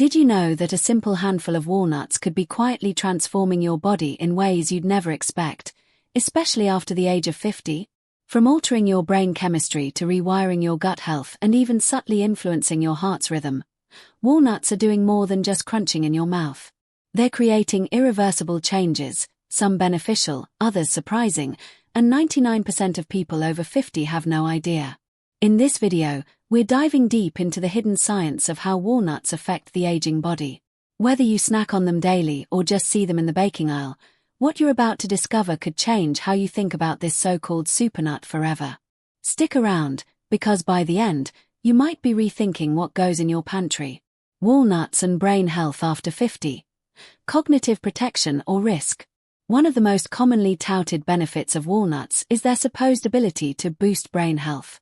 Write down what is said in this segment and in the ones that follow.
Did you know that a simple handful of walnuts could be quietly transforming your body in ways you'd never expect, especially after the age of 50? From altering your brain chemistry to rewiring your gut health and even subtly influencing your heart's rhythm, walnuts are doing more than just crunching in your mouth. They're creating irreversible changes, some beneficial, others surprising, and 99% of people over 50 have no idea. In this video, we're diving deep into the hidden science of how walnuts affect the aging body. Whether you snack on them daily or just see them in the baking aisle, what you're about to discover could change how you think about this so-called supernut forever. Stick around, because by the end, you might be rethinking what goes in your pantry. Walnuts and brain health after 50. Cognitive protection or risk. One of the most commonly touted benefits of walnuts is their supposed ability to boost brain health.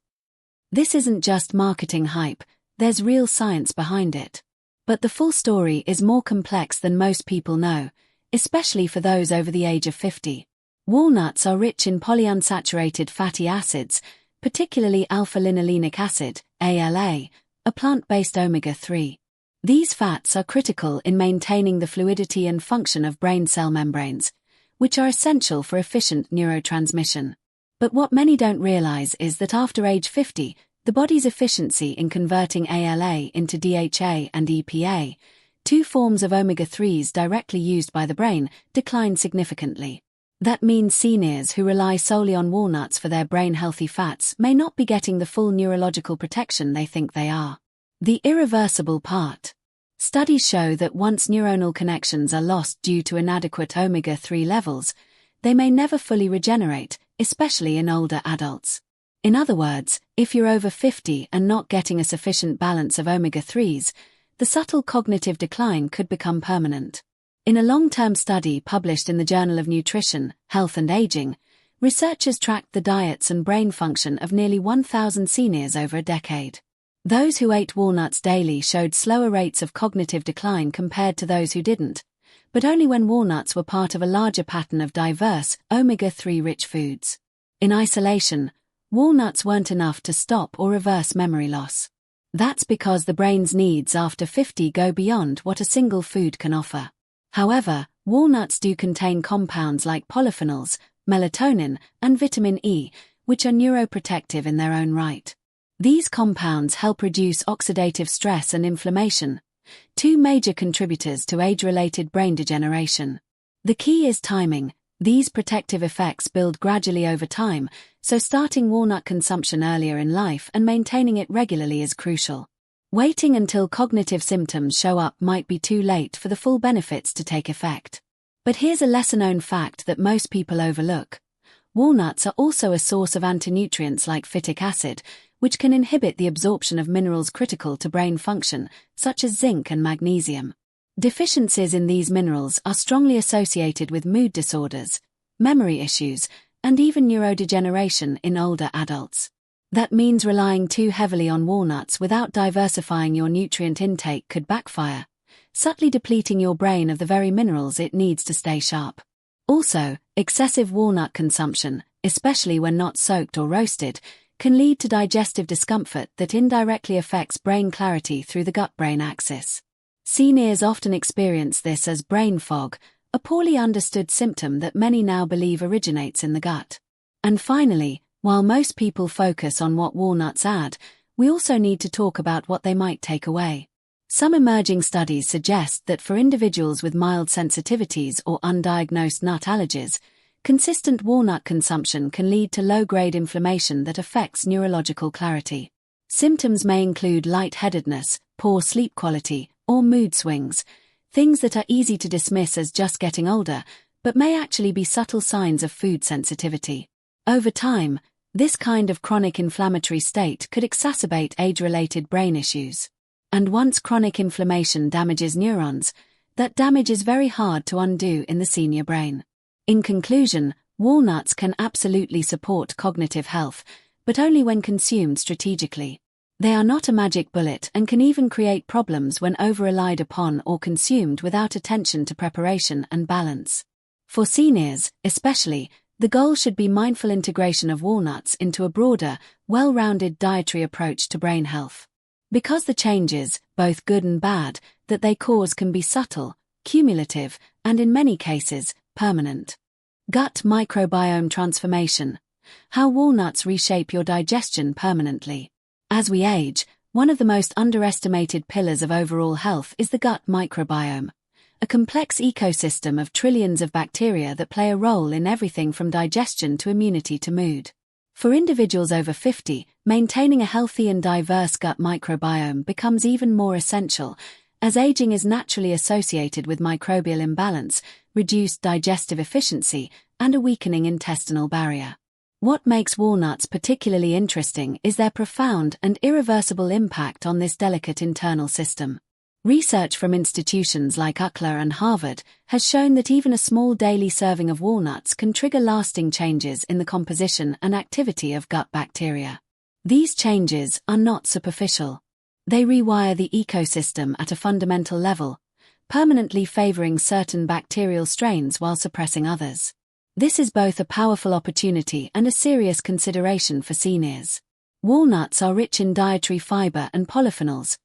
This isn't just marketing hype, there's real science behind it. But the full story is more complex than most people know, especially for those over the age of 50. Walnuts are rich in polyunsaturated fatty acids, particularly alpha-linolenic acid, ALA, a plant-based omega-3. These fats are critical in maintaining the fluidity and function of brain cell membranes, which are essential for efficient neurotransmission. But what many don't realize is that after age 50, the body's efficiency in converting ALA into DHA and EPA, two forms of omega-3s directly used by the brain, decline significantly. That means seniors who rely solely on walnuts for their brain-healthy fats may not be getting the full neurological protection they think they are. The irreversible part. Studies show that once neuronal connections are lost due to inadequate omega-3 levels, they may never fully regenerate, especially in older adults. In other words, if you're over 50 and not getting a sufficient balance of omega-3s, the subtle cognitive decline could become permanent. In a long-term study published in the Journal of Nutrition, Health and Aging, researchers tracked the diets and brain function of nearly 1,000 seniors over a decade. Those who ate walnuts daily showed slower rates of cognitive decline compared to those who didn't, but only when walnuts were part of a larger pattern of diverse, omega-3 rich foods. In isolation, walnuts weren't enough to stop or reverse memory loss. That's because the brain's needs after 50 go beyond what a single food can offer. However, walnuts do contain compounds like polyphenols, melatonin, and vitamin E, which are neuroprotective in their own right. These compounds help reduce oxidative stress and inflammation, two major contributors to age-related brain degeneration. The key is timing. These protective effects build gradually over time, so starting walnut consumption earlier in life and maintaining it regularly is crucial. Waiting until cognitive symptoms show up might be too late for the full benefits to take effect. But here's a lesser-known fact that most people overlook. Walnuts are also a source of antinutrients like phytic acid, which can inhibit the absorption of minerals critical to brain function, such as zinc and magnesium. Deficiencies in these minerals are strongly associated with mood disorders, memory issues, and even neurodegeneration in older adults. That means relying too heavily on walnuts without diversifying your nutrient intake could backfire, subtly depleting your brain of the very minerals it needs to stay sharp. Also, excessive walnut consumption, especially when not soaked or roasted, can lead to digestive discomfort that indirectly affects brain clarity through the gut-brain axis. Seniors often experience this as brain fog, a poorly understood symptom that many now believe originates in the gut. And finally, while most people focus on what walnuts add, we also need to talk about what they might take away. Some emerging studies suggest that for individuals with mild sensitivities or undiagnosed nut allergies, consistent walnut consumption can lead to low-grade inflammation that affects neurological clarity. Symptoms may include lightheadedness, poor sleep quality, or mood swings, things that are easy to dismiss as just getting older, but may actually be subtle signs of food sensitivity. Over time, this kind of chronic inflammatory state could exacerbate age-related brain issues. And once chronic inflammation damages neurons, that damage is very hard to undo in the senior brain. In conclusion, walnuts can absolutely support cognitive health, but only when consumed strategically. They are not a magic bullet and can even create problems when over-relied upon or consumed without attention to preparation and balance. For seniors, especially, the goal should be mindful integration of walnuts into a broader, well-rounded dietary approach to brain health. Because the changes, both good and bad, that they cause can be subtle, cumulative, and in many cases, permanent. Gut microbiome transformation. How walnuts reshape your digestion permanently. As we age, one of the most underestimated pillars of overall health is the gut microbiome, a complex ecosystem of trillions of bacteria that play a role in everything from digestion to immunity to mood. For individuals over 50, maintaining a healthy and diverse gut microbiome becomes even more essential, as aging is naturally associated with microbial imbalance, reduced digestive efficiency, and a weakening intestinal barrier. What makes walnuts particularly interesting is their profound and irreversible impact on this delicate internal system. Research from institutions like UCLA and Harvard has shown that even a small daily serving of walnuts can trigger lasting changes in the composition and activity of gut bacteria. These changes are not superficial. They rewire the ecosystem at a fundamental level, permanently favoring certain bacterial strains while suppressing others. This is both a powerful opportunity and a serious consideration for seniors. Walnuts are rich in dietary fiber and polyphenols,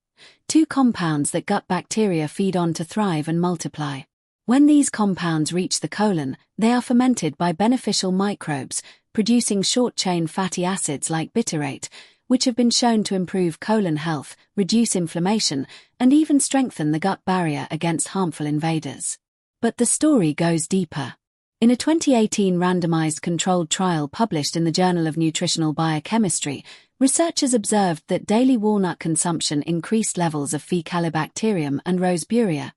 two compounds that gut bacteria feed on to thrive and multiply. When these compounds reach the colon, they are fermented by beneficial microbes, producing short-chain fatty acids like butyrate, which have been shown to improve colon health, reduce inflammation, and even strengthen the gut barrier against harmful invaders. But the story goes deeper. In a 2018 randomized controlled trial published in the Journal of Nutritional Biochemistry, researchers observed that daily walnut consumption increased levels of Faecalibacterium and Roseburia,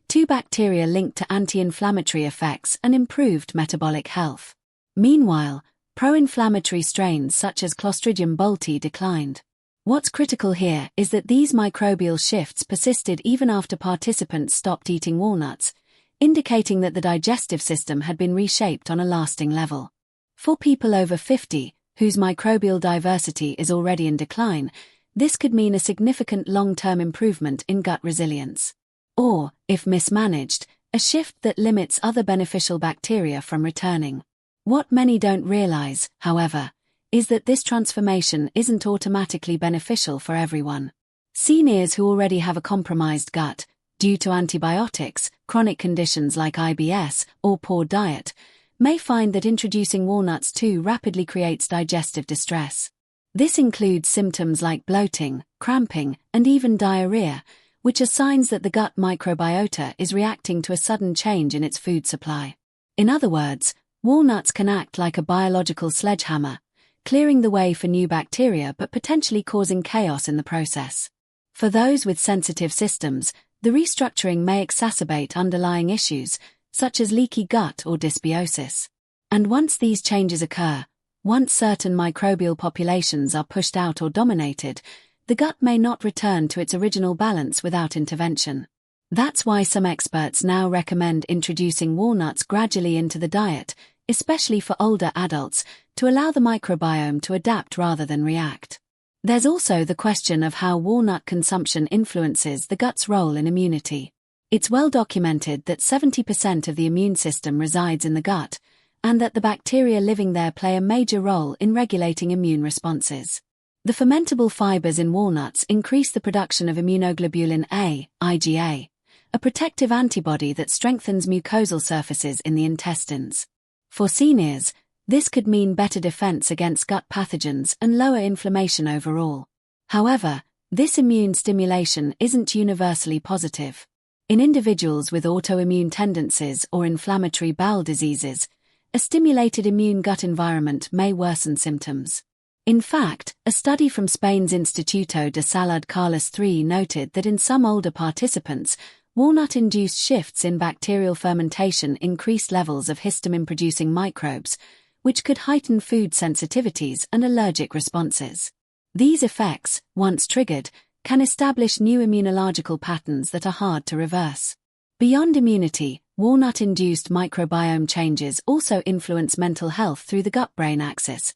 two bacteria linked to anti-inflammatory effects and improved metabolic health. Meanwhile, pro-inflammatory strains such as Clostridium bolti declined. What's critical here is that these microbial shifts persisted even after participants stopped eating walnuts, indicating that the digestive system had been reshaped on a lasting level. For people over 50, whose microbial diversity is already in decline, this could mean a significant long-term improvement in gut resilience. Or, if mismanaged, a shift that limits other beneficial bacteria from returning. What many don't realize, however, is that this transformation isn't automatically beneficial for everyone. Seniors who already have a compromised gut, due to antibiotics, chronic conditions like IBS, or poor diet, may find that introducing walnuts too rapidly creates digestive distress. This includes symptoms like bloating, cramping, and even diarrhea, which are signs that the gut microbiota is reacting to a sudden change in its food supply. In other words, walnuts can act like a biological sledgehammer, clearing the way for new bacteria but potentially causing chaos in the process. For those with sensitive systems, the restructuring may exacerbate underlying issues, such as leaky gut or dysbiosis. And once these changes occur, once certain microbial populations are pushed out or dominated, the gut may not return to its original balance without intervention. That's why some experts now recommend introducing walnuts gradually into the diet, especially for older adults, to allow the microbiome to adapt rather than react. There's also the question of how walnut consumption influences the gut's role in immunity. It's well documented that 70% of the immune system resides in the gut, and that the bacteria living there play a major role in regulating immune responses. The fermentable fibers in walnuts increase the production of immunoglobulin A, IgA, a protective antibody that strengthens mucosal surfaces in the intestines. For seniors, this could mean better defense against gut pathogens and lower inflammation overall. However, this immune stimulation isn't universally positive. In individuals with autoimmune tendencies or inflammatory bowel diseases, a stimulated immune gut environment may worsen symptoms. In fact, a study from Spain's Instituto de Salud Carlos III noted that in some older participants, walnut-induced shifts in bacterial fermentation increased levels of histamine-producing microbes, which could heighten food sensitivities and allergic responses. These effects, once triggered, can establish new immunological patterns that are hard to reverse. Beyond immunity, walnut-induced microbiome changes also influence mental health through the gut-brain axis,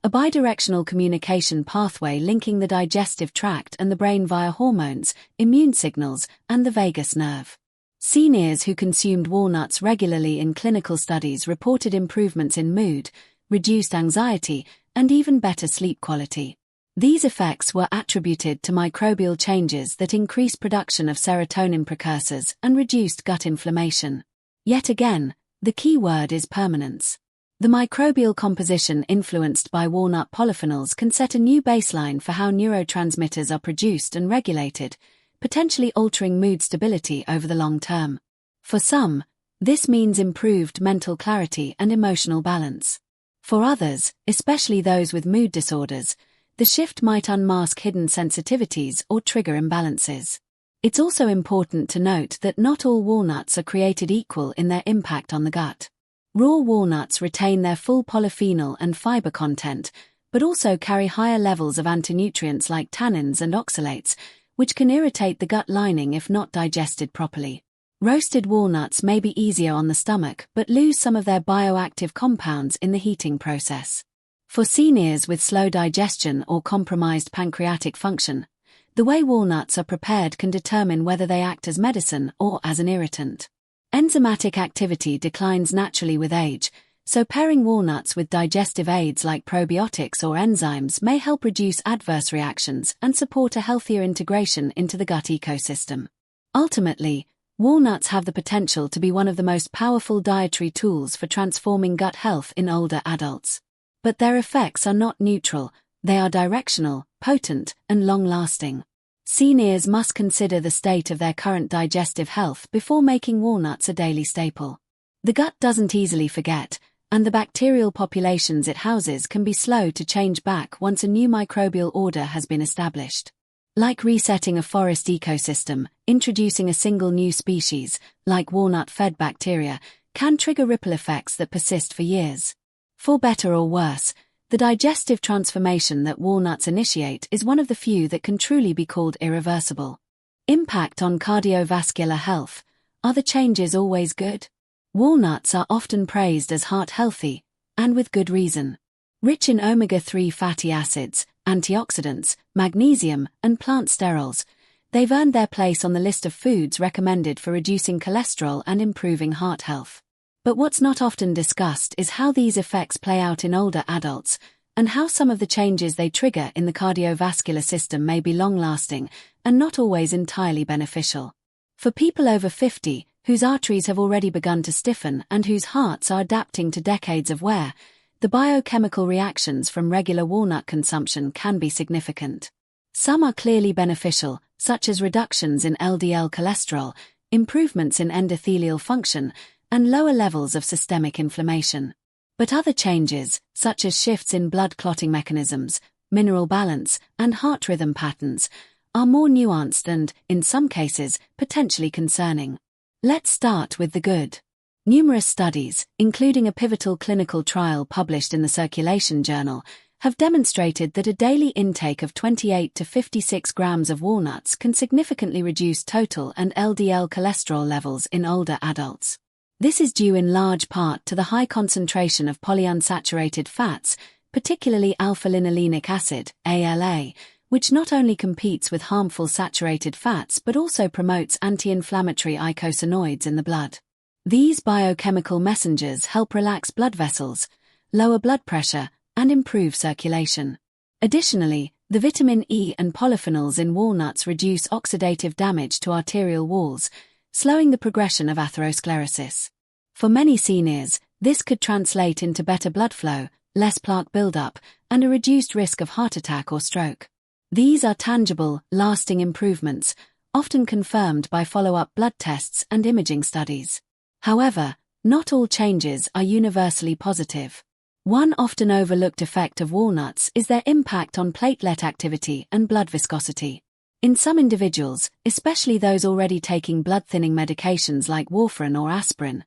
a bidirectional communication pathway linking the digestive tract and the brain via hormones, immune signals, and the vagus nerve. Seniors who consumed walnuts regularly in clinical studies reported improvements in mood, reduced anxiety, and even better sleep quality. These effects were attributed to microbial changes that increased production of serotonin precursors and reduced gut inflammation. Yet again, the key word is permanence. The microbial composition influenced by walnut polyphenols can set a new baseline for how neurotransmitters are produced and regulated, potentially altering mood stability over the long term. For some, this means improved mental clarity and emotional balance. For others, especially those with mood disorders, the shift might unmask hidden sensitivities or trigger imbalances. It's also important to note that not all walnuts are created equal in their impact on the gut. Raw walnuts retain their full polyphenol and fiber content, but also carry higher levels of antinutrients like tannins and oxalates, which can irritate the gut lining if not digested properly. Roasted walnuts may be easier on the stomach but lose some of their bioactive compounds in the heating process. For seniors with slow digestion or compromised pancreatic function, the way walnuts are prepared can determine whether they act as medicine or as an irritant. Enzymatic activity declines naturally with age, so pairing walnuts with digestive aids like probiotics or enzymes may help reduce adverse reactions and support a healthier integration into the gut ecosystem. Ultimately, walnuts have the potential to be one of the most powerful dietary tools for transforming gut health in older adults. But their effects are not neutral, they are directional, potent, and long-lasting. Seniors must consider the state of their current digestive health before making walnuts a daily staple. The gut doesn't easily forget, and the bacterial populations it houses can be slow to change back once a new microbial order has been established. Like resetting a forest ecosystem, introducing a single new species, like walnut-fed bacteria, can trigger ripple effects that persist for years. For better or worse, the digestive transformation that walnuts initiate is one of the few that can truly be called irreversible. Impact on cardiovascular health. Are the changes always good? Walnuts are often praised as heart-healthy, and with good reason. Rich in omega-3 fatty acids, antioxidants, magnesium, and plant sterols, they've earned their place on the list of foods recommended for reducing cholesterol and improving heart health. But what's not often discussed is how these effects play out in older adults, and how some of the changes they trigger in the cardiovascular system may be long-lasting and not always entirely beneficial. For people over 50, whose arteries have already begun to stiffen and whose hearts are adapting to decades of wear, the biochemical reactions from regular walnut consumption can be significant. Some are clearly beneficial, such as reductions in LDL cholesterol, improvements in endothelial function, and lower levels of systemic inflammation. But other changes, such as shifts in blood clotting mechanisms, mineral balance, and heart rhythm patterns, are more nuanced and, in some cases, potentially concerning. Let's start with the good. Numerous studies, including a pivotal clinical trial published in the Circulation Journal, have demonstrated that a daily intake of 28 to 56 grams of walnuts can significantly reduce total and LDL cholesterol levels in older adults. This is due in large part to the high concentration of polyunsaturated fats, particularly alpha-linolenic acid, ALA, which not only competes with harmful saturated fats but also promotes anti-inflammatory eicosanoids in the blood. These biochemical messengers help relax blood vessels, lower blood pressure, and improve circulation. Additionally, the vitamin E and polyphenols in walnuts reduce oxidative damage to arterial walls, slowing the progression of atherosclerosis. For many seniors, this could translate into better blood flow, less plaque buildup, and a reduced risk of heart attack or stroke. These are tangible, lasting improvements, often confirmed by follow-up blood tests and imaging studies. However, not all changes are universally positive. One often overlooked effect of walnuts is their impact on platelet activity and blood viscosity. In some individuals, especially those already taking blood-thinning medications like warfarin or aspirin,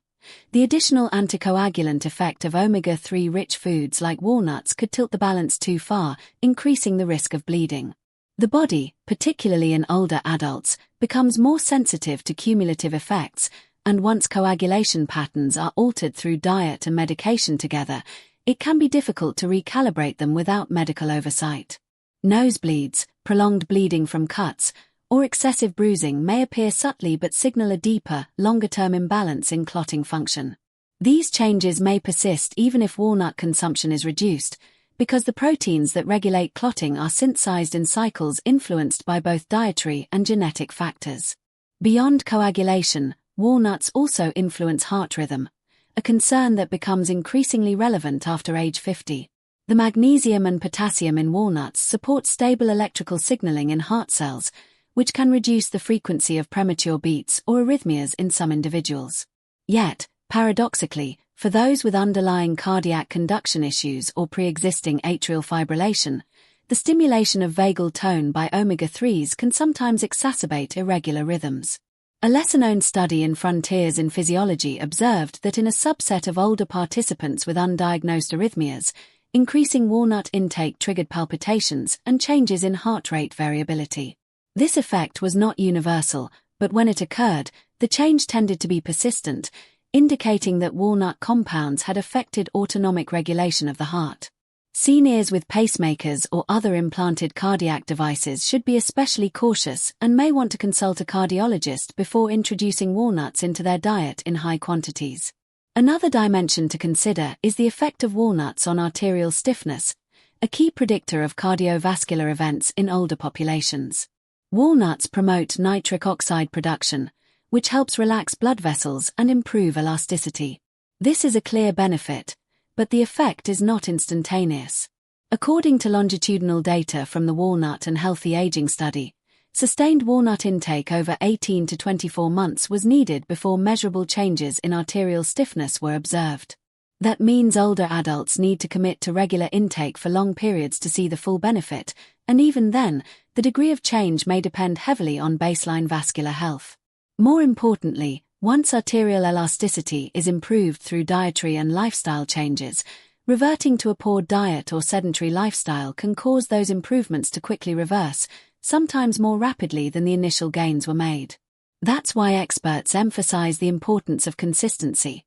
the additional anticoagulant effect of omega-3 rich foods like walnuts could tilt the balance too far, increasing the risk of bleeding. The body, particularly in older adults, becomes more sensitive to cumulative effects, and once coagulation patterns are altered through diet and medication together, it can be difficult to recalibrate them without medical oversight. Nosebleeds, prolonged bleeding from cuts, or excessive bruising may appear subtly but signal a deeper, longer-term imbalance in clotting function. These changes may persist even if walnut consumption is reduced, because the proteins that regulate clotting are synthesized in cycles influenced by both dietary and genetic factors. Beyond coagulation, walnuts also influence heart rhythm, a concern that becomes increasingly relevant after age 50. The magnesium and potassium in walnuts support stable electrical signaling in heart cells, which can reduce the frequency of premature beats or arrhythmias in some individuals. Yet, paradoxically, for those with underlying cardiac conduction issues or pre-existing atrial fibrillation, the stimulation of vagal tone by omega-3s can sometimes exacerbate irregular rhythms. A lesser-known study in Frontiers in Physiology observed that in a subset of older participants with undiagnosed arrhythmias, increasing walnut intake triggered palpitations and changes in heart rate variability. This effect was not universal, but when it occurred, the change tended to be persistent, indicating that walnut compounds had affected autonomic regulation of the heart. Seniors with pacemakers or other implanted cardiac devices should be especially cautious and may want to consult a cardiologist before introducing walnuts into their diet in high quantities. Another dimension to consider is the effect of walnuts on arterial stiffness, a key predictor of cardiovascular events in older populations. Walnuts promote nitric oxide production, which helps relax blood vessels and improve elasticity. This is a clear benefit, but the effect is not instantaneous. According to longitudinal data from the Walnut and Healthy Aging study, sustained walnut intake over 18 to 24 months was needed before measurable changes in arterial stiffness were observed. That means older adults need to commit to regular intake for long periods to see the full benefit, and even then, the degree of change may depend heavily on baseline vascular health. More importantly, once arterial elasticity is improved through dietary and lifestyle changes, reverting to a poor diet or sedentary lifestyle can cause those improvements to quickly reverse, sometimes more rapidly than the initial gains were made. That's why experts emphasize the importance of consistency.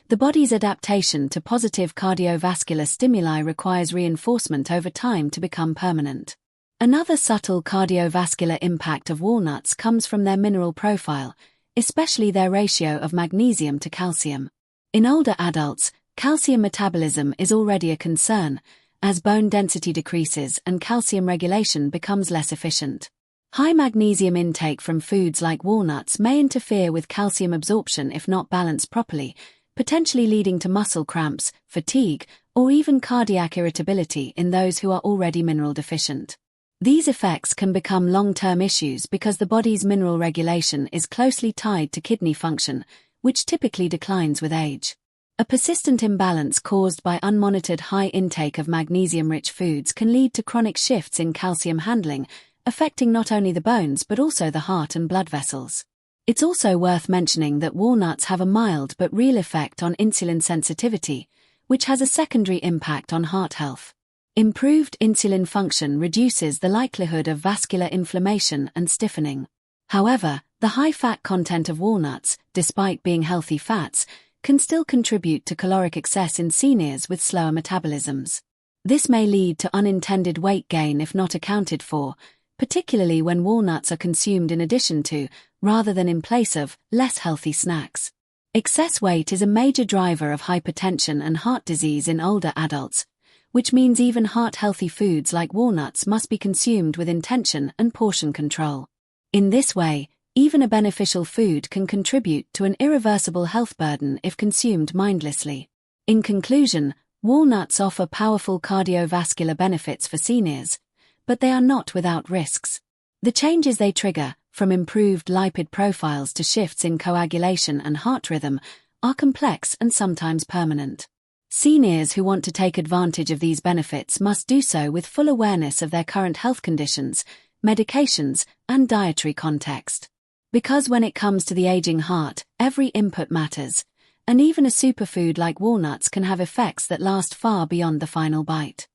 The body's adaptation to positive cardiovascular stimuli requires reinforcement over time to become permanent. Another subtle cardiovascular impact of walnuts comes from their mineral profile, especially their ratio of magnesium to calcium. In older adults, calcium metabolism is already a concern, as bone density decreases and calcium regulation becomes less efficient. High magnesium intake from foods like walnuts may interfere with calcium absorption if not balanced properly, potentially leading to muscle cramps, fatigue, or even cardiac irritability in those who are already mineral deficient. These effects can become long-term issues because the body's mineral regulation is closely tied to kidney function, which typically declines with age. A persistent imbalance caused by unmonitored high intake of magnesium-rich foods can lead to chronic shifts in calcium handling, affecting not only the bones but also the heart and blood vessels. It's also worth mentioning that walnuts have a mild but real effect on insulin sensitivity, which has a secondary impact on heart health. Improved insulin function reduces the likelihood of vascular inflammation and stiffening. However, the high fat content of walnuts, despite being healthy fats, can still contribute to caloric excess in seniors with slower metabolisms. This may lead to unintended weight gain if not accounted for, particularly when walnuts are consumed in addition to, rather than in place of, less healthy snacks. Excess weight is a major driver of hypertension and heart disease in older adults, which means even heart-healthy foods like walnuts must be consumed with intention and portion control. In this way, even a beneficial food can contribute to an irreversible health burden if consumed mindlessly. In conclusion, walnuts offer powerful cardiovascular benefits for seniors, but they are not without risks. The changes they trigger, from improved lipid profiles to shifts in coagulation and heart rhythm, are complex and sometimes permanent. Seniors who want to take advantage of these benefits must do so with full awareness of their current health conditions, medications, and dietary context. Because when it comes to the aging heart, every input matters, and even a superfood like walnuts can have effects that last far beyond the final bite.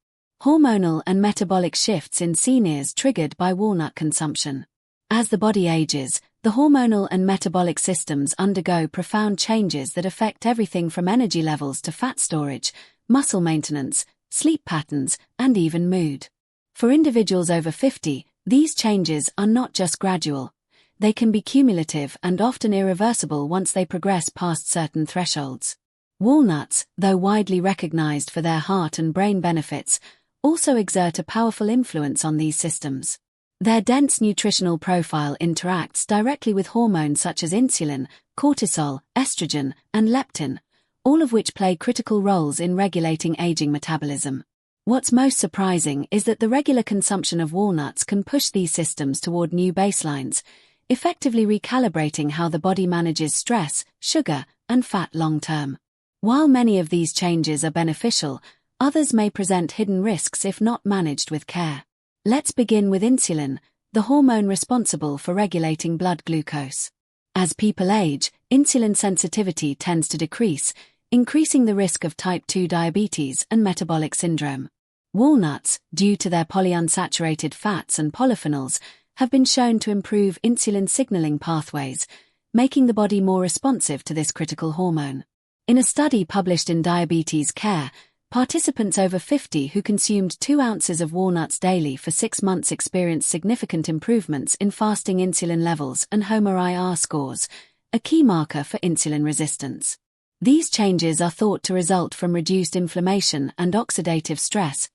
Hormonal and metabolic shifts in seniors triggered by walnut consumption. As the body ages, the hormonal and metabolic systems undergo profound changes that affect everything from energy levels to fat storage, muscle maintenance, sleep patterns, and even mood. For individuals over 50, these changes are not just gradual. They can be cumulative and often irreversible once they progress past certain thresholds. Walnuts, though widely recognized for their heart and brain benefits, also exert a powerful influence on these systems. Their dense nutritional profile interacts directly with hormones such as insulin, cortisol, estrogen, and leptin, all of which play critical roles in regulating aging metabolism. What's most surprising is that the regular consumption of walnuts can push these systems toward new baselines, effectively recalibrating how the body manages stress, sugar, and fat long-term. While many of these changes are beneficial, others may present hidden risks if not managed with care. Let's begin with insulin, the hormone responsible for regulating blood glucose. As people age, insulin sensitivity tends to decrease, increasing the risk of type 2 diabetes and metabolic syndrome. Walnuts, due to their polyunsaturated fats and polyphenols, have been shown to improve insulin signaling pathways, making the body more responsive to this critical hormone. In a study published in Diabetes Care, participants over 50 who consumed 2 ounces of walnuts daily for 6 months experienced significant improvements in fasting insulin levels and HOMA-IR scores, a key marker for insulin resistance. These changes are thought to result from reduced inflammation and oxidative stress,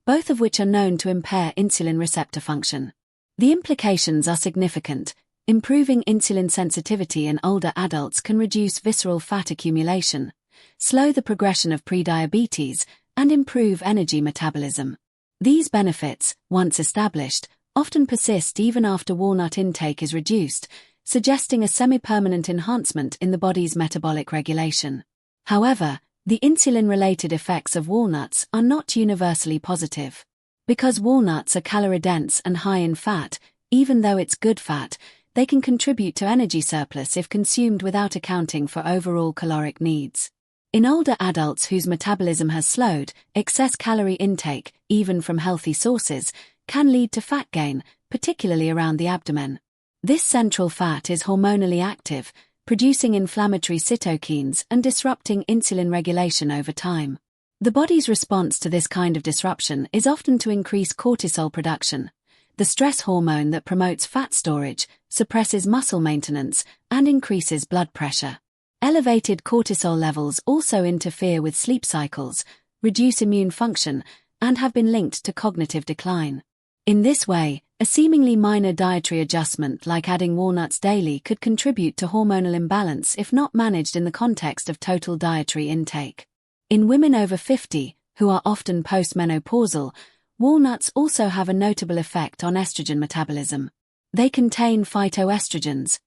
both of which are known to impair insulin receptor function. The implications are significant. Improving insulin sensitivity in older adults can reduce visceral fat accumulation, slow the progression of prediabetes, and improve energy metabolism. These benefits, once established, often persist even after walnut intake is reduced, suggesting a semi-permanent enhancement in the body's metabolic regulation. However, the insulin-related effects of walnuts are not universally positive. Because walnuts are calorie-dense and high in fat, even though it's good fat, they can contribute to energy surplus if consumed without accounting for overall caloric needs. In older adults whose metabolism has slowed, excess calorie intake, even from healthy sources, can lead to fat gain, particularly around the abdomen. This central fat is hormonally active, producing inflammatory cytokines and disrupting insulin regulation over time. The body's response to this kind of disruption is often to increase cortisol production, the stress hormone that promotes fat storage, suppresses muscle maintenance, and increases blood pressure. Elevated cortisol levels also interfere with sleep cycles, reduce immune function, and have been linked to cognitive decline. In this way, a seemingly minor dietary adjustment like adding walnuts daily could contribute to hormonal imbalance if not managed in the context of total dietary intake. In women over 50, who are often postmenopausal, walnuts also have a notable effect on estrogen metabolism. They contain phytoestrogens,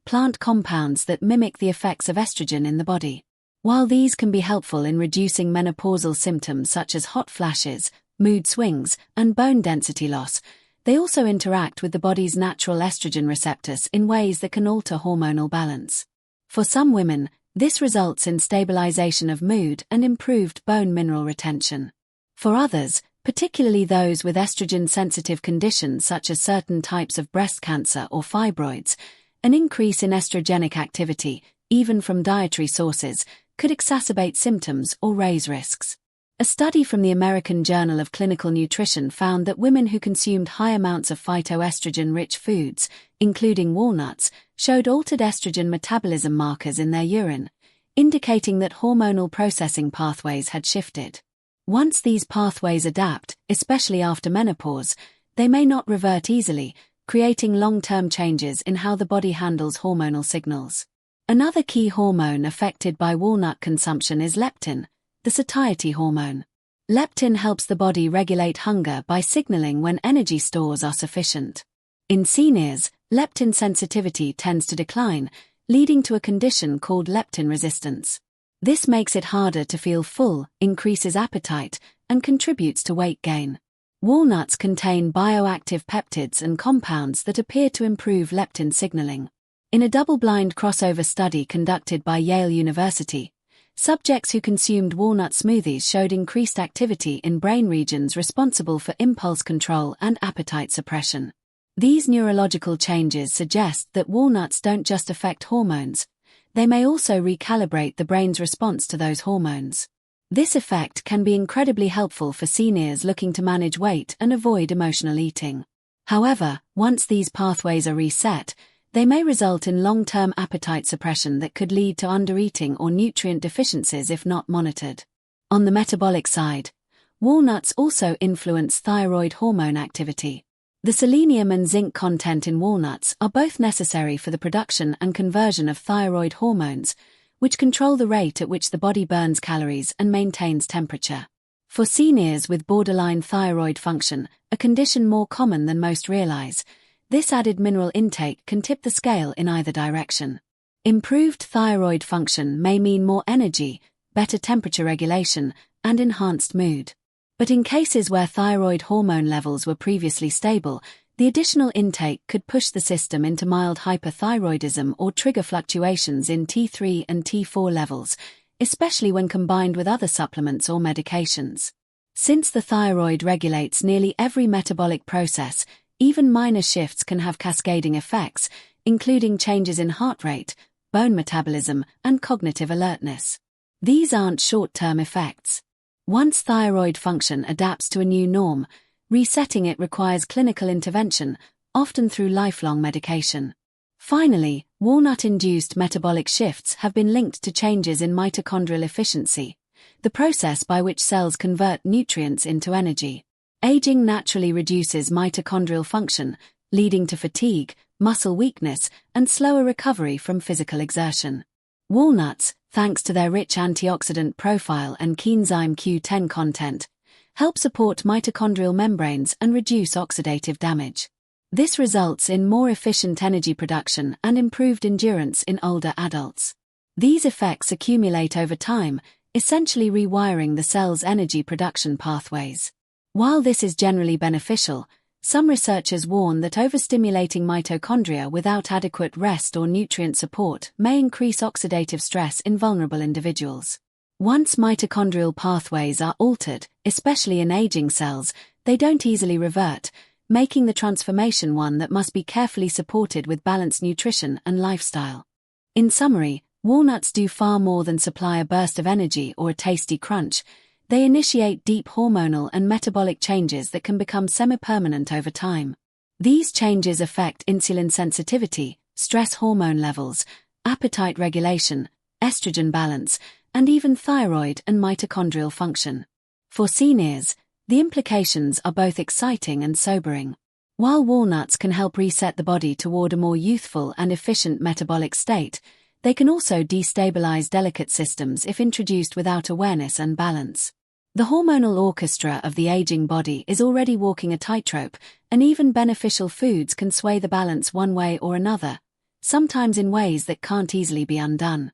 plant compounds that mimic the effects of estrogen in the body. While these can be helpful in reducing menopausal symptoms such as hot flashes, mood swings, and bone density loss, they also interact with the body's natural estrogen receptors in ways that can alter hormonal balance. For some women, this results in stabilization of mood and improved bone mineral retention. For others, particularly those with estrogen-sensitive conditions such as certain types of breast cancer or fibroids, an increase in estrogenic activity, even from dietary sources, could exacerbate symptoms or raise risks. A study from the American Journal of Clinical Nutrition found that women who consumed high amounts of phytoestrogen-rich foods, including walnuts, showed altered estrogen metabolism markers in their urine, indicating that hormonal processing pathways had shifted. Once these pathways adapt, especially after menopause, they may not revert easily, creating long-term changes in how the body handles hormonal signals. Another key hormone affected by walnut consumption is leptin, the satiety hormone. Leptin helps the body regulate hunger by signaling when energy stores are sufficient. In seniors, leptin sensitivity tends to decline, leading to a condition called leptin resistance. This makes it harder to feel full, increases appetite, and contributes to weight gain. Walnuts contain bioactive peptides and compounds that appear to improve leptin signaling. In a double-blind crossover study conducted by Yale University, subjects who consumed walnut smoothies showed increased activity in brain regions responsible for impulse control and appetite suppression. These neurological changes suggest that walnuts don't just affect hormones, they may also recalibrate the brain's response to those hormones. This effect can be incredibly helpful for seniors looking to manage weight and avoid emotional eating. However, once these pathways are reset, They may result in long-term appetite suppression that could lead to undereating or nutrient deficiencies if not monitored. On the metabolic side, walnuts also influence thyroid hormone activity. The selenium and zinc content in walnuts are both necessary for the production and conversion of thyroid hormones, which control the rate at which the body burns calories and maintains temperature. For seniors with borderline thyroid function, a condition more common than most realize, this added mineral intake can tip the scale in either direction. Improved thyroid function may mean more energy, better temperature regulation, and enhanced mood. But in cases where thyroid hormone levels were previously stable, the additional intake could push the system into mild hyperthyroidism or trigger fluctuations in T3 and T4 levels, especially when combined with other supplements or medications. Since the thyroid regulates nearly every metabolic process, even minor shifts can have cascading effects, including changes in heart rate, bone metabolism, and cognitive alertness. These aren't short-term effects. Once thyroid function adapts to a new norm, resetting it requires clinical intervention, often through lifelong medication. Finally, walnut-induced metabolic shifts have been linked to changes in mitochondrial efficiency, the process by which cells convert nutrients into energy. Aging naturally reduces mitochondrial function, leading to fatigue, muscle weakness, and slower recovery from physical exertion. Walnuts, thanks to their rich antioxidant profile and coenzyme Q10 content, help support mitochondrial membranes and reduce oxidative damage. This results in more efficient energy production and improved endurance in older adults. These effects accumulate over time, essentially rewiring the cell's energy production pathways. While this is generally beneficial, some researchers warn that overstimulating mitochondria without adequate rest or nutrient support may increase oxidative stress in vulnerable individuals. Once mitochondrial pathways are altered, especially in aging cells, they don't easily revert, making the transformation one that must be carefully supported with balanced nutrition and lifestyle. In summary, walnuts do far more than supply a burst of energy or a tasty crunch. They initiate deep hormonal and metabolic changes that can become semi-permanent over time. These changes affect insulin sensitivity, stress hormone levels, appetite regulation, estrogen balance, and even thyroid and mitochondrial function. For seniors, the implications are both exciting and sobering. While walnuts can help reset the body toward a more youthful and efficient metabolic state, they can also destabilize delicate systems if introduced without awareness and balance. The hormonal orchestra of the aging body is already walking a tightrope, and even beneficial foods can sway the balance one way or another, sometimes in ways that can't easily be undone.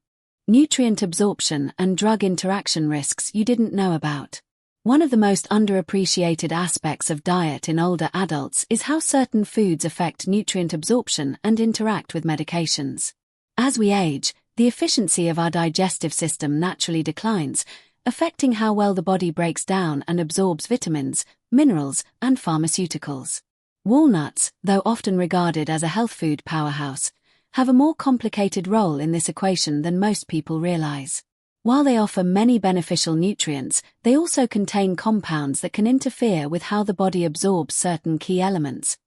Nutrient absorption and drug interaction risks you didn't know about. One of the most underappreciated aspects of diet in older adults is how certain foods affect nutrient absorption and interact with medications. As we age, the efficiency of our digestive system naturally declines, affecting how well the body breaks down and absorbs vitamins, minerals, and pharmaceuticals. Walnuts, though often regarded as a health food powerhouse, have a more complicated role in this equation than most people realize. While they offer many beneficial nutrients, they also contain compounds that can interfere with how the body absorbs certain key elements,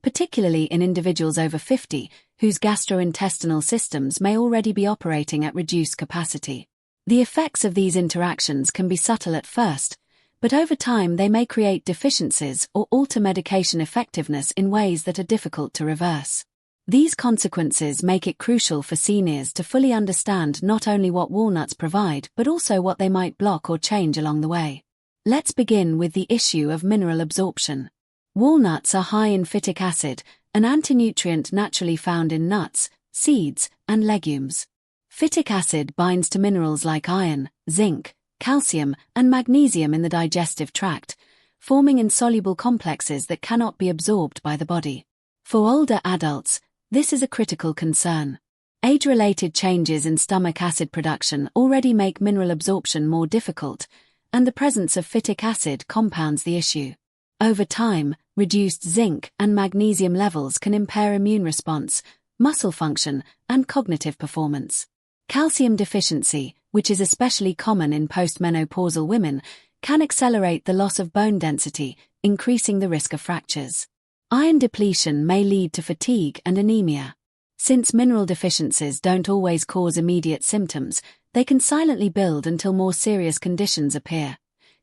particularly in individuals over 50, whose gastrointestinal systems may already be operating at reduced capacity. The effects of these interactions can be subtle at first, but over time they may create deficiencies or alter medication effectiveness in ways that are difficult to reverse. These consequences make it crucial for seniors to fully understand not only what walnuts provide but also what they might block or change along the way. Let's begin with the issue of mineral absorption. Walnuts are high in phytic acid, an antinutrient naturally found in nuts, seeds, and legumes. Phytic acid binds to minerals like iron, zinc, calcium, and magnesium in the digestive tract, forming insoluble complexes that cannot be absorbed by the body. For older adults, this is a critical concern. Age-related changes in stomach acid production already make mineral absorption more difficult, and the presence of phytic acid compounds the issue. Over time, reduced zinc and magnesium levels can impair immune response, muscle function, and cognitive performance. Calcium deficiency, which is especially common in postmenopausal women, can accelerate the loss of bone density, increasing the risk of fractures. Iron depletion may lead to fatigue and anemia. Since mineral deficiencies don't always cause immediate symptoms, they can silently build until more serious conditions appear.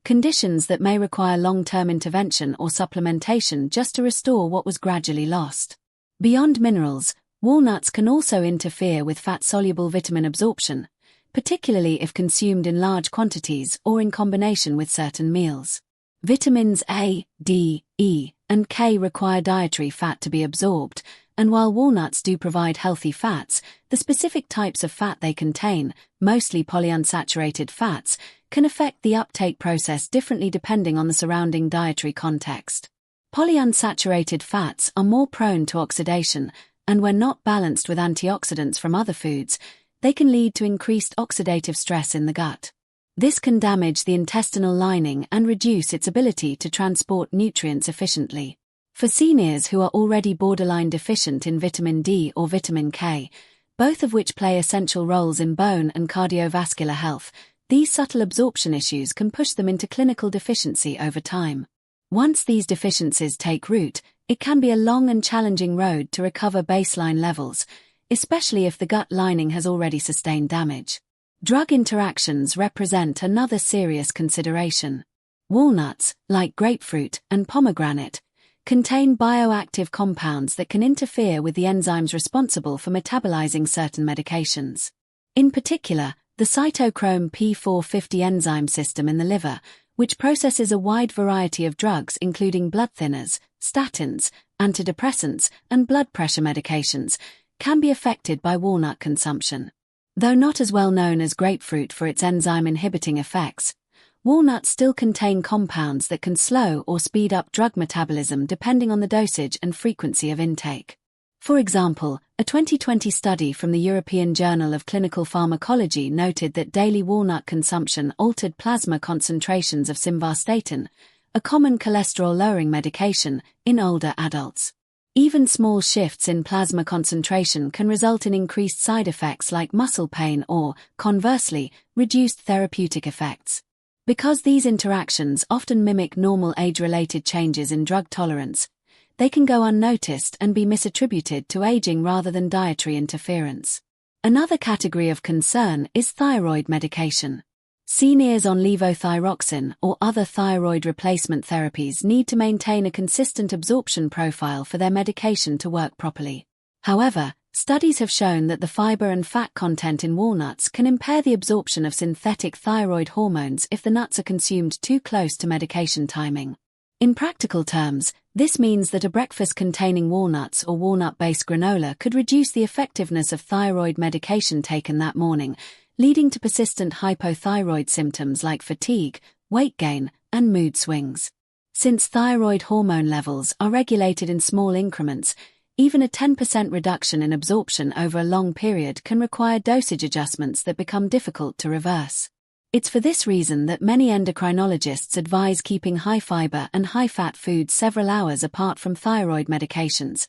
Conditions that may require long-term intervention or supplementation just to restore what was gradually lost. Beyond minerals, walnuts can also interfere with fat-soluble vitamin absorption, particularly if consumed in large quantities or in combination with certain meals. Vitamins A, D, E, and K require dietary fat to be absorbed, and while walnuts do provide healthy fats, the specific types of fat they contain, mostly polyunsaturated fats, can affect the uptake process differently depending on the surrounding dietary context. Polyunsaturated fats are more prone to oxidation, and when not balanced with antioxidants from other foods, they can lead to increased oxidative stress in the gut. This can damage the intestinal lining and reduce its ability to transport nutrients efficiently. For seniors who are already borderline deficient in vitamin D or vitamin K, both of which play essential roles in bone and cardiovascular health, these subtle absorption issues can push them into clinical deficiency over time. Once these deficiencies take root, it can be a long and challenging road to recover baseline levels, especially if the gut lining has already sustained damage. Drug interactions represent another serious consideration. Walnuts, like grapefruit and pomegranate, contain bioactive compounds that can interfere with the enzymes responsible for metabolizing certain medications. In particular, the cytochrome P450 enzyme system in the liver, which processes a wide variety of drugs including blood thinners, statins, antidepressants, and blood pressure medications, can be affected by walnut consumption. Though not as well known as grapefruit for its enzyme-inhibiting effects, walnuts still contain compounds that can slow or speed up drug metabolism depending on the dosage and frequency of intake. For example, a 2020 study from the European Journal of Clinical Pharmacology noted that daily walnut consumption altered plasma concentrations of simvastatin, a common cholesterol-lowering medication, in older adults. Even small shifts in plasma concentration can result in increased side effects like muscle pain or, conversely, reduced therapeutic effects. Because these interactions often mimic normal age-related changes in drug tolerance, they can go unnoticed and be misattributed to aging rather than dietary interference. Another category of concern is thyroid medication. Seniors on levothyroxine or other thyroid replacement therapies need to maintain a consistent absorption profile for their medication to work properly. However, studies have shown that the fiber and fat content in walnuts can impair the absorption of synthetic thyroid hormones if the nuts are consumed too close to medication timing. In practical terms, this means that a breakfast containing walnuts or walnut-based granola could reduce the effectiveness of thyroid medication taken that morning, leading to persistent hypothyroid symptoms like fatigue, weight gain, and mood swings. Since thyroid hormone levels are regulated in small increments, even a 10% reduction in absorption over a long period can require dosage adjustments that become difficult to reverse. It's for this reason that many endocrinologists advise keeping high-fiber and high-fat foods several hours apart from thyroid medications,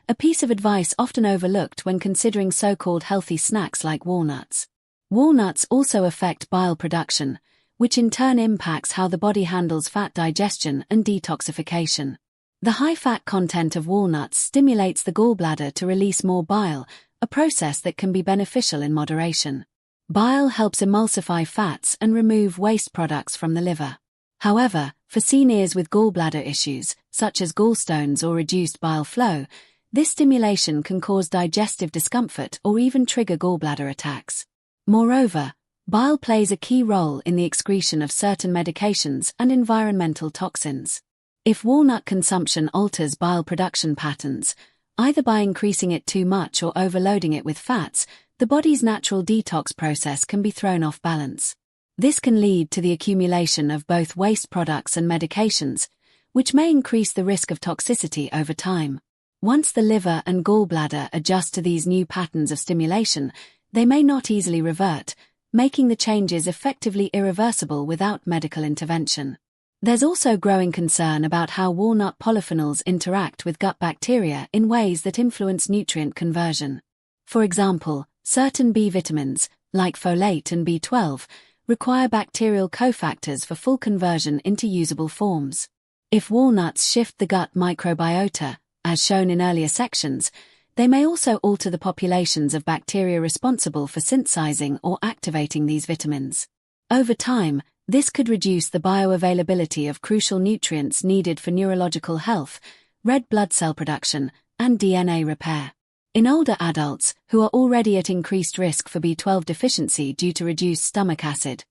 a piece of advice often overlooked when considering so-called healthy snacks like walnuts. Walnuts also affect bile production, which in turn impacts how the body handles fat digestion and detoxification. The high-fat content of walnuts stimulates the gallbladder to release more bile, a process that can be beneficial in moderation. Bile helps emulsify fats and remove waste products from the liver. However, for seniors with gallbladder issues, such as gallstones or reduced bile flow, this stimulation can cause digestive discomfort or even trigger gallbladder attacks. Moreover, bile plays a key role in the excretion of certain medications and environmental toxins. If walnut consumption alters bile production patterns, either by increasing it too much or overloading it with fats, the body's natural detox process can be thrown off balance. This can lead to the accumulation of both waste products and medications, which may increase the risk of toxicity over time. Once the liver and gallbladder adjust to these new patterns of stimulation, they may not easily revert, making the changes effectively irreversible without medical intervention. There's also growing concern about how walnut polyphenols interact with gut bacteria in ways that influence nutrient conversion. For example, certain B vitamins, like folate and B12, require bacterial cofactors for full conversion into usable forms. If walnuts shift the gut microbiota, as shown in earlier sections, They may also alter the populations of bacteria responsible for synthesizing or activating these vitamins. Over time, this could reduce the bioavailability of crucial nutrients needed for neurological health, red blood cell production, and DNA repair. In older adults, who are already at increased risk for B12 deficiency due to reduced stomach acid,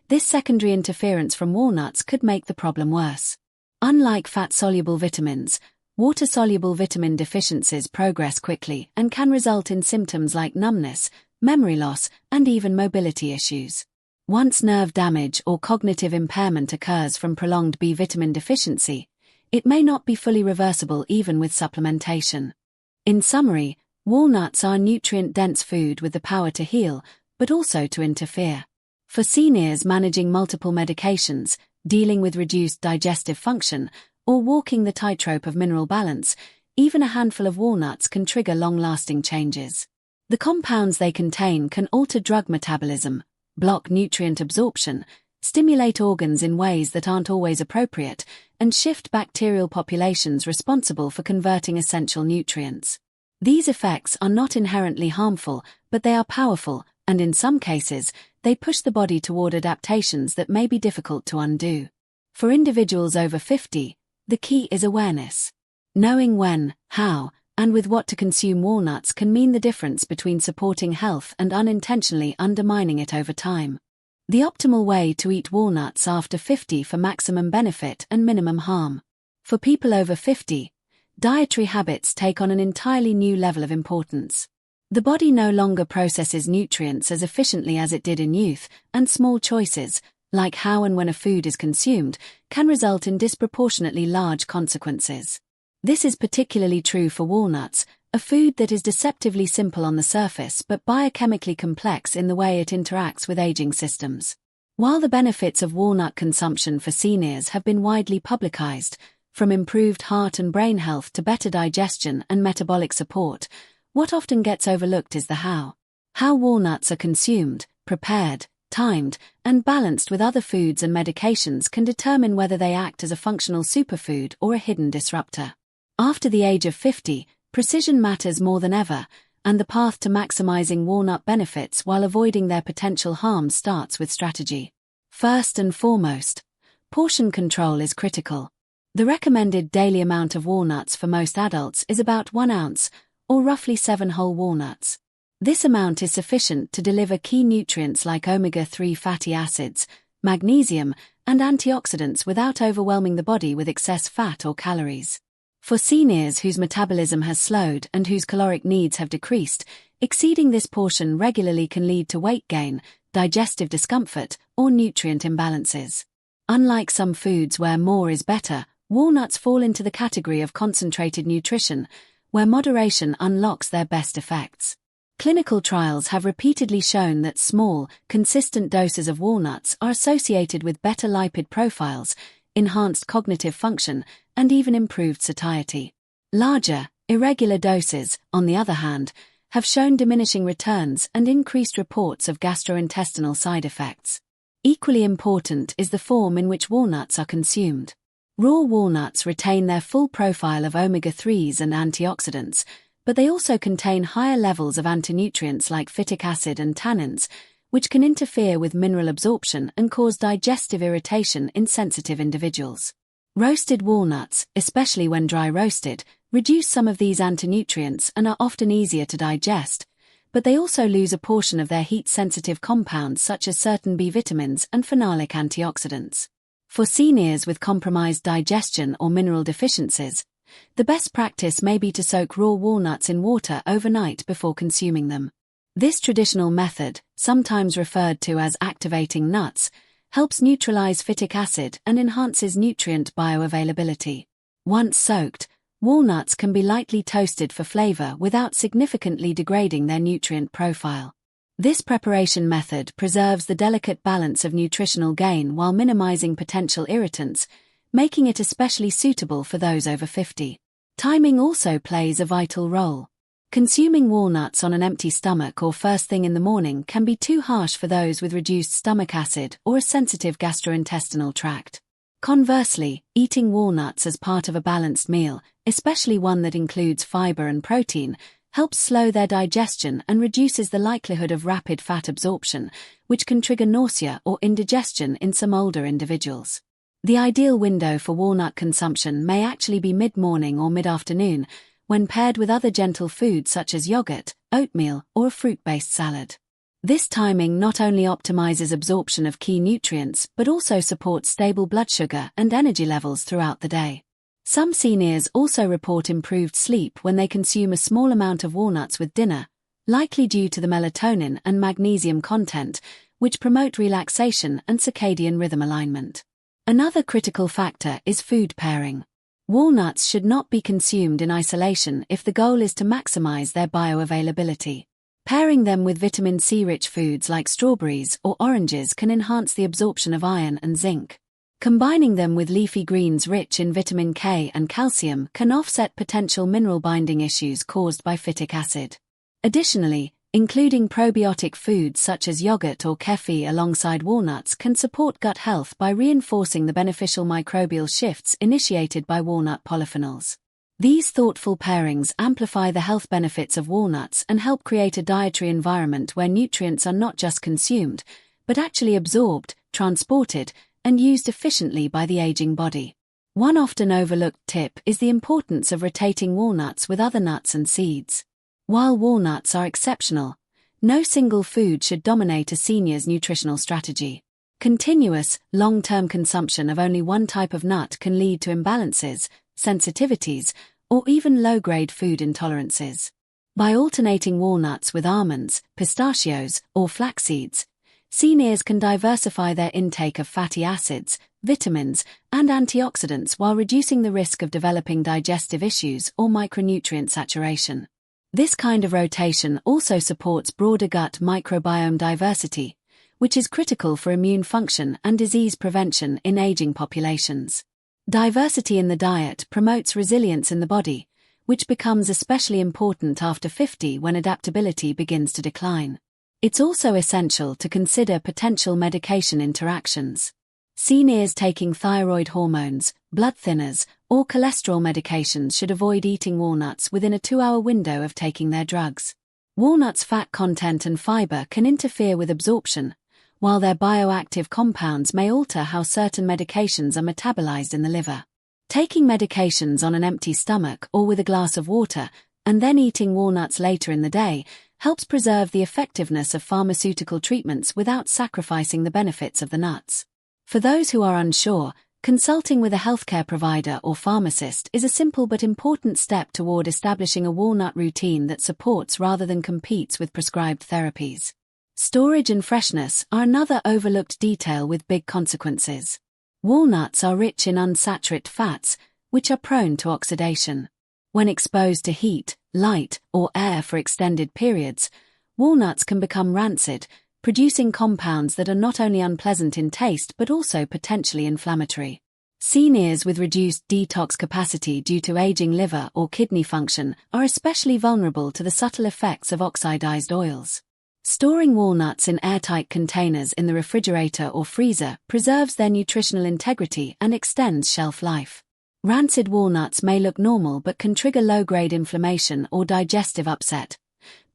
this secondary interference from walnuts could make the problem worse. Unlike fat-soluble vitamins, water-soluble vitamin deficiencies progress quickly and can result in symptoms like numbness, memory loss, and even mobility issues. Once nerve damage or cognitive impairment occurs from prolonged B vitamin deficiency, it may not be fully reversible even with supplementation. In summary, walnuts are nutrient-dense food with the power to heal, but also to interfere. For seniors managing multiple medications, dealing with reduced digestive function, or walking the tightrope of mineral balance, even a handful of walnuts can trigger long-lasting changes. The compounds they contain can alter drug metabolism, block nutrient absorption, stimulate organs in ways that aren't always appropriate, and shift bacterial populations responsible for converting essential nutrients. These effects are not inherently harmful, but they are powerful, and in some cases, they push the body toward adaptations that may be difficult to undo. For individuals over 50, the key is awareness. Knowing when, how, and with what to consume walnuts can mean the difference between supporting health and unintentionally undermining it over time. The optimal way to eat walnuts after 50 for maximum benefit and minimum harm. For people over 50, dietary habits take on an entirely new level of importance. The body no longer processes nutrients as efficiently as it did in youth, and small choices, like how and when a food is consumed, can result in disproportionately large consequences. This is particularly true for walnuts, a food that is deceptively simple on the surface but biochemically complex in the way it interacts with aging systems. While the benefits of walnut consumption for seniors have been widely publicized, from improved heart and brain health to better digestion and metabolic support, what often gets overlooked is the how. How walnuts are consumed, prepared, timed, and balanced with other foods and medications can determine whether they act as a functional superfood or a hidden disruptor. After the age of 50, precision matters more than ever, and the path to maximizing walnut benefits while avoiding their potential harms starts with strategy. First and foremost, portion control is critical. The recommended daily amount of walnuts for most adults is about 1 ounce, or roughly 7 whole walnuts. This amount is sufficient to deliver key nutrients like omega-3 fatty acids, magnesium, and antioxidants without overwhelming the body with excess fat or calories. For seniors whose metabolism has slowed and whose caloric needs have decreased, exceeding this portion regularly can lead to weight gain, digestive discomfort, or nutrient imbalances. Unlike some foods where more is better, walnuts fall into the category of concentrated nutrition, where moderation unlocks their best effects. Clinical trials have repeatedly shown that small, consistent doses of walnuts are associated with better lipid profiles, enhanced cognitive function, and even improved satiety. Larger, irregular doses, on the other hand, have shown diminishing returns and increased reports of gastrointestinal side effects. Equally important is the form in which walnuts are consumed. Raw walnuts retain their full profile of omega-3s and antioxidants, but they also contain higher levels of antinutrients like phytic acid and tannins, which can interfere with mineral absorption and cause digestive irritation in sensitive individuals. Roasted walnuts, especially when dry roasted, reduce some of these antinutrients and are often easier to digest, but they also lose a portion of their heat-sensitive compounds such as certain B vitamins and phenolic antioxidants. For seniors with compromised digestion or mineral deficiencies, the best practice may be to soak raw walnuts in water overnight before consuming them. This traditional method, sometimes referred to as activating nuts, helps neutralize phytic acid and enhances nutrient bioavailability. Once soaked, walnuts can be lightly toasted for flavor without significantly degrading their nutrient profile. This preparation method preserves the delicate balance of nutritional gain while minimizing potential irritants, making it especially suitable for those over 50. Timing also plays a vital role. Consuming walnuts on an empty stomach or first thing in the morning can be too harsh for those with reduced stomach acid or a sensitive gastrointestinal tract. Conversely, eating walnuts as part of a balanced meal, especially one that includes fiber and protein, helps slow their digestion and reduces the likelihood of rapid fat absorption, which can trigger nausea or indigestion in some older individuals. The ideal window for walnut consumption may actually be mid-morning or mid-afternoon, when paired with other gentle foods such as yogurt, oatmeal, or a fruit-based salad. This timing not only optimizes absorption of key nutrients but also supports stable blood sugar and energy levels throughout the day. Some seniors also report improved sleep when they consume a small amount of walnuts with dinner, likely due to the melatonin and magnesium content, which promote relaxation and circadian rhythm alignment. Another critical factor is food pairing. Walnuts should not be consumed in isolation if the goal is to maximize their bioavailability. Pairing them with vitamin C-rich foods like strawberries or oranges can enhance the absorption of iron and zinc. Combining them with leafy greens rich in vitamin K and calcium can offset potential mineral-binding issues caused by phytic acid. Additionally, including probiotic foods such as yogurt or kefir alongside walnuts can support gut health by reinforcing the beneficial microbial shifts initiated by walnut polyphenols. These thoughtful pairings amplify the health benefits of walnuts and help create a dietary environment where nutrients are not just consumed, but actually absorbed, transported, and used efficiently by the aging body. One often overlooked tip is the importance of rotating walnuts with other nuts and seeds. While walnuts are exceptional, no single food should dominate a senior's nutritional strategy. Continuous, long-term consumption of only one type of nut can lead to imbalances, sensitivities, or even low-grade food intolerances. By alternating walnuts with almonds, pistachios, or flax seeds, seniors can diversify their intake of fatty acids, vitamins, and antioxidants while reducing the risk of developing digestive issues or micronutrient saturation. This kind of rotation also supports broader gut microbiome diversity, which is critical for immune function and disease prevention in aging populations. Diversity in the diet promotes resilience in the body, which becomes especially important after 50 when adaptability begins to decline. It's also essential to consider potential medication interactions. Seniors taking thyroid hormones, blood thinners, or cholesterol medications should avoid eating walnuts within a 2-hour window of taking their drugs. Walnuts' fat content and fiber can interfere with absorption, while their bioactive compounds may alter how certain medications are metabolized in the liver. Taking medications on an empty stomach or with a glass of water, and then eating walnuts later in the day, helps preserve the effectiveness of pharmaceutical treatments without sacrificing the benefits of the nuts. For those who are unsure, consulting with a healthcare provider or pharmacist is a simple but important step toward establishing a walnut routine that supports rather than competes with prescribed therapies. Storage and freshness are another overlooked detail with big consequences. Walnuts are rich in unsaturated fats, which are prone to oxidation. When exposed to heat, light, or air for extended periods, walnuts can become rancid, producing compounds that are not only unpleasant in taste but also potentially inflammatory. Seniors with reduced detox capacity due to aging liver or kidney function are especially vulnerable to the subtle effects of oxidized oils. Storing walnuts in airtight containers in the refrigerator or freezer preserves their nutritional integrity and extends shelf life. Rancid walnuts may look normal but can trigger low-grade inflammation or digestive upset,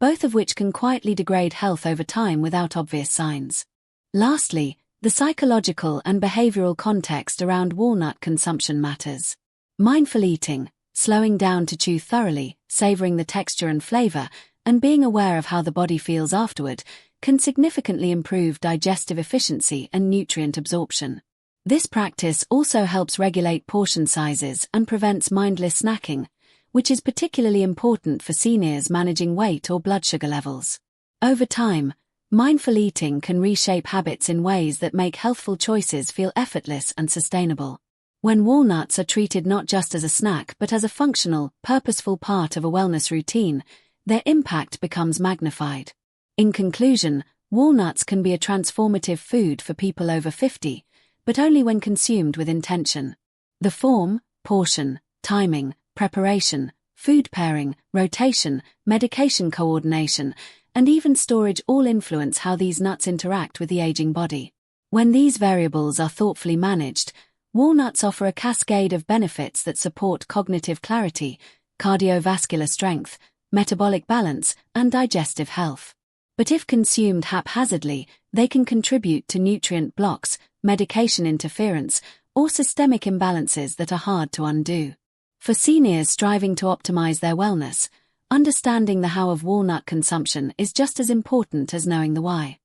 both of which can quietly degrade health over time without obvious signs. Lastly, the psychological and behavioral context around walnut consumption matters. Mindful eating, slowing down to chew thoroughly, savoring the texture and flavor, and being aware of how the body feels afterward, can significantly improve digestive efficiency and nutrient absorption. This practice also helps regulate portion sizes and prevents mindless snacking, which is particularly important for seniors managing weight or blood sugar levels. Over time, mindful eating can reshape habits in ways that make healthful choices feel effortless and sustainable. When walnuts are treated not just as a snack but as a functional, purposeful part of a wellness routine, their impact becomes magnified. In conclusion, walnuts can be a transformative food for people over 50, but only when consumed with intention. The form, portion, timing, preparation, food pairing, rotation, medication coordination, and even storage all influence how these nuts interact with the aging body. When these variables are thoughtfully managed, walnuts offer a cascade of benefits that support cognitive clarity, cardiovascular strength, metabolic balance, and digestive health. But if consumed haphazardly, they can contribute to nutrient blocks, medication interference, or systemic imbalances that are hard to undo. For seniors striving to optimize their wellness, understanding the how of walnut consumption is just as important as knowing the why.